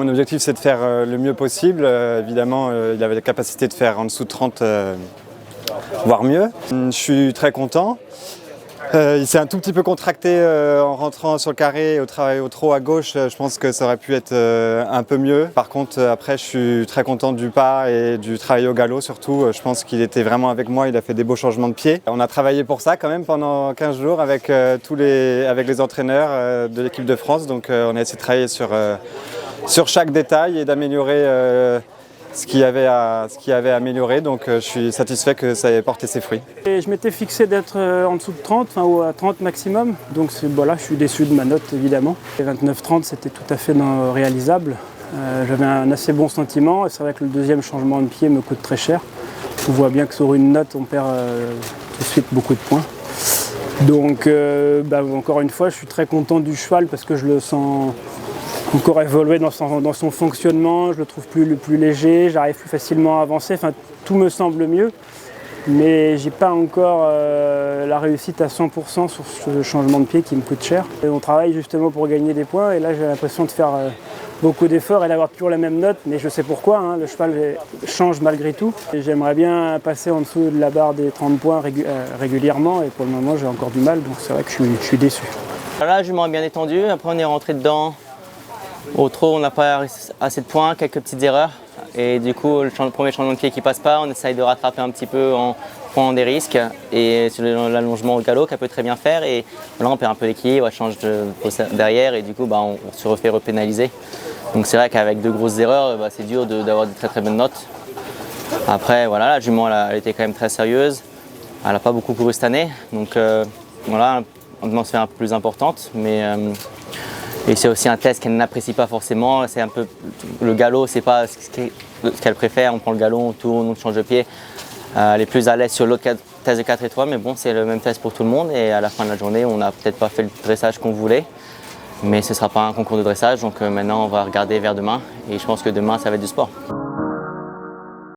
Mon objectif, c'est de faire le mieux possible. Évidemment, il avait la capacité de faire en dessous de 30, voire mieux. Je suis très content. Il s'est un tout petit peu contracté en rentrant sur le carré au trot à gauche. Je pense que ça aurait pu être un peu mieux. Par contre, après, je suis très content du pas et du travail au galop surtout. Je pense qu'il était vraiment avec moi. Il a fait des beaux changements de pied. On a travaillé pour ça quand même pendant 15 jours avec les entraîneurs de l'équipe de France. Donc, on a essayé de travailler sur chaque détail et d'améliorer ce qu'il y avait à améliorer, donc je suis satisfait que ça ait porté ses fruits. Et je m'étais fixé d'être en dessous de 30, enfin ou à 30 maximum, donc voilà, je suis déçu de ma note évidemment. 29-30 c'était tout à fait réalisable. J'avais un assez bon sentiment et c'est vrai que le deuxième changement de pied me coûte très cher. On voit bien que sur une note on perd tout de suite beaucoup de points. Donc encore une fois je suis très content du cheval parce que je le sens encore évoluer dans son fonctionnement, je le trouve plus léger, j'arrive plus facilement à avancer, enfin tout me semble mieux, mais j'ai pas encore la réussite à 100% sur ce changement de pied qui me coûte cher. Et on travaille justement pour gagner des points et là j'ai l'impression de faire beaucoup d'efforts et d'avoir toujours la même note, mais je sais pourquoi, hein, le cheval change malgré tout. J'aimerais bien passer en dessous de la barre des 30 points régulièrement et pour le moment j'ai encore du mal, donc c'est vrai que je suis déçu. Là je m'en bien étendu, après on est rentré dedans. Au trot, on n'a pas assez de points, quelques petites erreurs. Et du coup, le premier changement de pied qui passe pas, on essaye de rattraper un petit peu en prenant des risques. Et sur l'allongement au galop, qu'elle peut très bien faire. Et là, on perd un peu l'équilibre, elle change derrière et du coup, on se refait repénaliser. Donc c'est vrai qu'avec de grosses erreurs, c'est dur d'avoir de très bonnes notes. Après, voilà, la jument, elle était quand même très sérieuse. Elle n'a pas beaucoup couru cette année. Donc voilà, maintenant, c'est un peu plus importante. Et c'est aussi un test qu'elle n'apprécie pas forcément. C'est un peu le galop, c'est pas ce qu'elle préfère. On prend le galop, on tourne, on change de pied. Elle est plus à l'aise sur l'autre test de 4 étoiles, mais bon, c'est le même test pour tout le monde. Et à la fin de la journée, on n'a peut-être pas fait le dressage qu'on voulait, mais ce ne sera pas un concours de dressage. Donc maintenant, on va regarder vers demain. Et je pense que demain, ça va être du sport.